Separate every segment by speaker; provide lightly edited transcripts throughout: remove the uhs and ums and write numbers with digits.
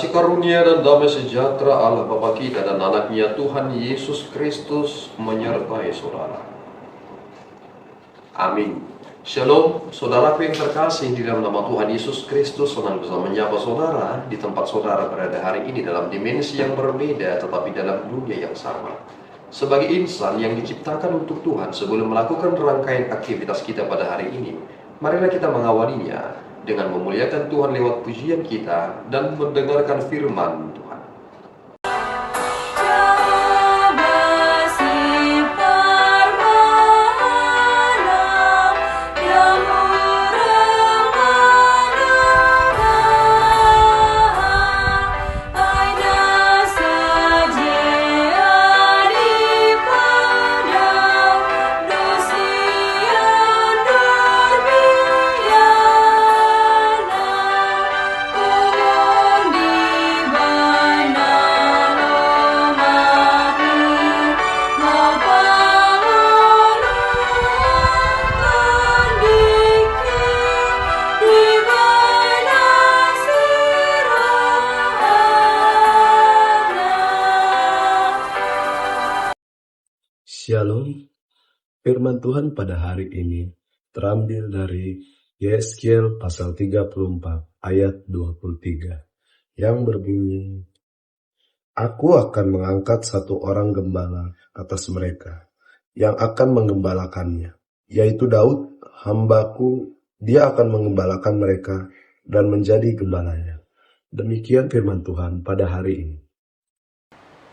Speaker 1: Kasih karunia dan damai sejahtera Allah Bapa kita dan anaknya Tuhan Yesus Kristus menyertai saudara. Amin. Shalom, saudaraku yang terkasih di dalam nama Tuhan Yesus Kristus. Senang bisa menyapa saudara di tempat saudara berada hari ini dalam dimensi yang berbeda tetapi dalam dunia yang sama. Sebagai insan yang diciptakan untuk Tuhan, sebelum melakukan rangkaian aktivitas kita pada hari ini, marilah kita mengawalinya dengan memuliakan Tuhan lewat pujian kita dan mendengarkan firman Tuhan.
Speaker 2: Shalom, firman Tuhan pada hari ini terambil dari Yesaya pasal 34 ayat 23 yang berbunyi, Aku akan mengangkat satu orang gembala atas mereka yang akan menggembalakannya, yaitu Daud, hambaku, dia akan menggembalakan mereka dan menjadi gembalanya. Demikian firman Tuhan pada hari ini.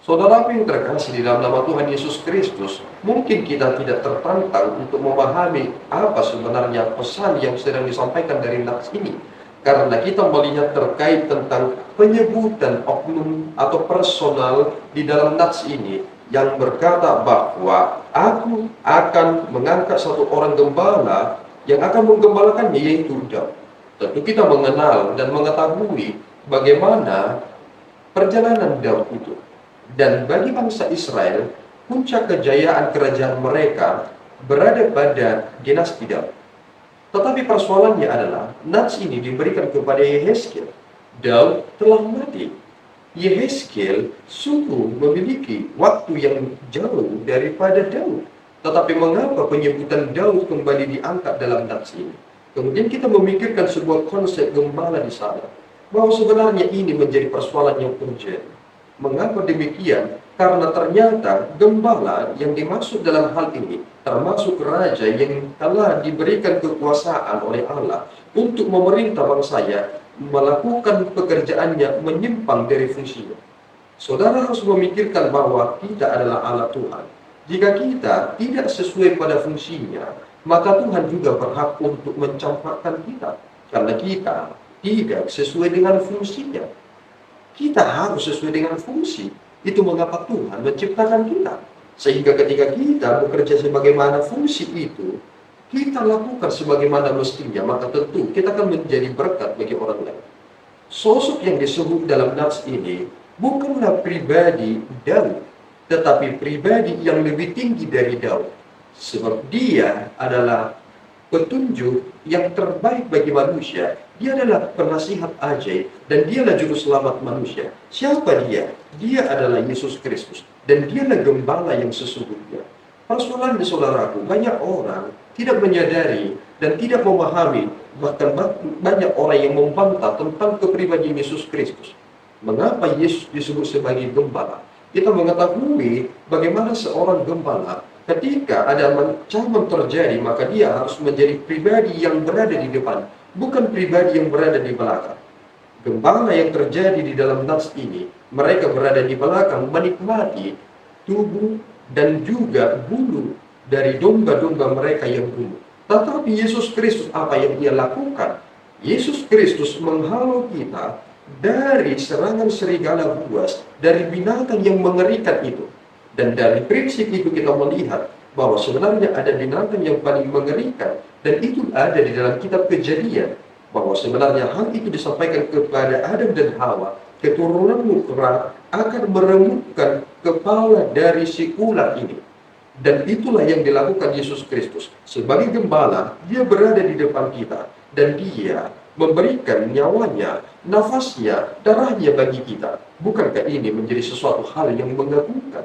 Speaker 1: Saudaraku yang terkasih di dalam nama Tuhan Yesus Kristus, mungkin kita tidak tertantang untuk memahami apa sebenarnya pesan yang sedang disampaikan dari nats ini. Karena kita melihat terkait tentang penyebutan oknum atau personal di dalam nats ini yang berkata bahwa aku akan mengangkat satu orang gembala yang akan menggembalakannya, yaitu Daud. Tentu kita mengenal dan mengetahui bagaimana perjalanan Daud itu. Dan bagi bangsa Israel, puncak kejayaan kerajaan mereka berada pada dinasti Daud. Tetapi persoalannya adalah, nats ini diberikan kepada Yehezkiel. Daud telah mati. Yehezkiel sungguh memiliki waktu yang jauh daripada Daud. Tetapi mengapa penyebutan Daud kembali diangkat dalam nats ini? Kemudian kita memikirkan sebuah konsep gembala di sana, bahwa sebenarnya ini menjadi persoalan yang urgent. Mengapa demikian? Karena ternyata gembala yang dimaksud dalam hal ini termasuk raja yang telah diberikan kekuasaan oleh Allah untuk memerintah bangsanya, melakukan pekerjaannya menyimpang dari fungsinya. Saudara harus memikirkan bahwa kita adalah alat Tuhan. Jika kita tidak sesuai pada fungsinya, maka Tuhan juga berhak untuk mencampakkan kita, karena kita tidak sesuai dengan fungsinya. Kita harus sesuai dengan fungsi. Itu mengapa Tuhan menciptakan kita. Sehingga ketika kita bekerja sebagaimana fungsi itu, kita lakukan sebagaimana mestinya, maka tentu kita akan menjadi berkat bagi orang lain. Sosok yang disebut dalam nats ini bukanlah pribadi Daud, tetapi pribadi yang lebih tinggi dari Daud. Sebab dia adalah petunjuk yang terbaik bagi manusia. Dia adalah penasihat ajaib dan dialah juru selamat manusia. Siapa dia? Dia adalah Yesus Kristus dan dialah gembala yang sesungguhnya. Persoalan di saudaraku, banyak orang tidak menyadari dan tidak memahami, bahkan banyak orang yang membantah tentang kepribadian Yesus Kristus. Mengapa Yesus disebut sebagai gembala? Kita mengetahui bagaimana seorang gembala ketika ada ancaman terjadi, maka dia harus menjadi pribadi yang berada di depan, bukan pribadi yang berada di belakang. Gembala yang terjadi di dalam nats ini, mereka berada di belakang menikmati tubuh dan juga bulu dari domba-domba mereka yang bunuh. Tetapi Yesus Kristus, apa yang dia lakukan? Yesus Kristus menghalau kita dari serangan serigala buas, dari binatang yang mengerikan itu. Dan dari prinsip itu kita melihat bahwa sebenarnya ada binatang yang paling mengerikan, dan itu ada di dalam kitab Kejadian, bahwa sebenarnya hal itu disampaikan kepada Adam dan Hawa, keturunanmu kelak akan meremukkan kepala dari si ular ini. Dan itulah yang dilakukan Yesus Kristus. Sebagai gembala, dia berada di depan kita, dan dia memberikan nyawanya, nafasnya, darahnya bagi kita. Bukankah ini menjadi sesuatu hal yang mengagumkan?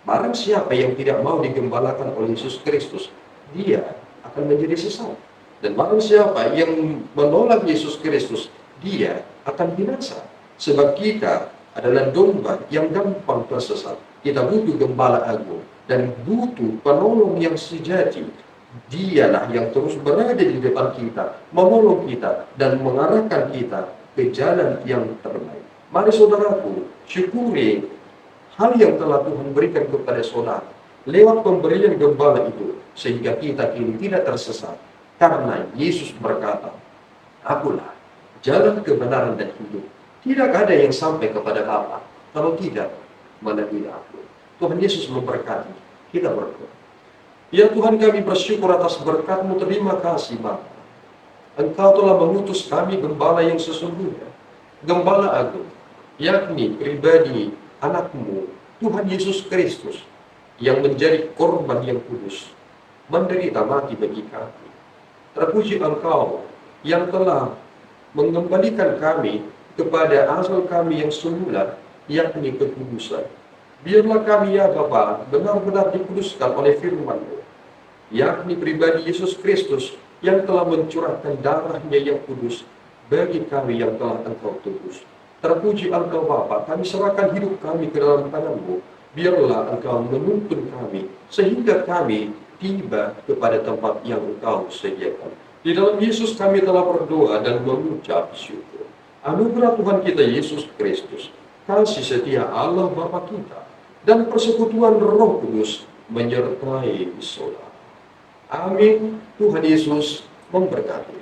Speaker 1: Barang siapa yang tidak mau digembalakan oleh Yesus Kristus, dia akan menjadi sesat. Dan barang siapa yang menolak Yesus Kristus, dia akan binasa. Sebab kita adalah domba yang gampang tersesat. Kita butuh gembala agung dan butuh penolong yang sejati. Dialah yang terus berada di depan kita, menolong kita dan mengarahkan kita ke jalan yang terbaik. Mari saudaraku, syukuri hal yang telah Tuhan berikan kepada saudara lewat pemberian gembala itu, sehingga kita kini tidak tersesat. Karena Yesus berkata, "Akulah jalan kebenaran dan hidup. Tidak ada yang sampai kepada Bapa kalau tidak melalui aku." Tuhan Yesus memberkati. Kita berdoa. Ya Tuhan, kami bersyukur atas berkat-Mu. Terima kasih Bapa. Engkau telah mengutus kami gembala yang sesungguhnya, gembala agung, yakni pribadi anak-Mu, Tuhan Yesus Kristus, yang menjadi korban yang kudus, menderita mati bagi kami. Terpuji Engkau yang telah mengembalikan kami kepada asal kami yang semula, yakni kekudusan. Biarlah kami ya Bapa benar-benar dikuduskan oleh firman-Mu, yakni pribadi Yesus Kristus yang telah mencurahkan darahnya yang kudus bagi kami yang telah Engkau tebus. Terpuji Engkau Bapa, kami serahkan hidup kami ke dalam tangan-Mu. Biarlah Engkau menuntun kami sehingga kami tiba kepada tempat yang Engkau sediakan. Di dalam Yesus kami telah berdoa dan mengucap syukur. Anugerah Tuhan kita Yesus Kristus, kasih setia Allah Bapa kita, dan persekutuan Roh Kudus menyertai saudara. Amin. Tuhan Yesus memberkati.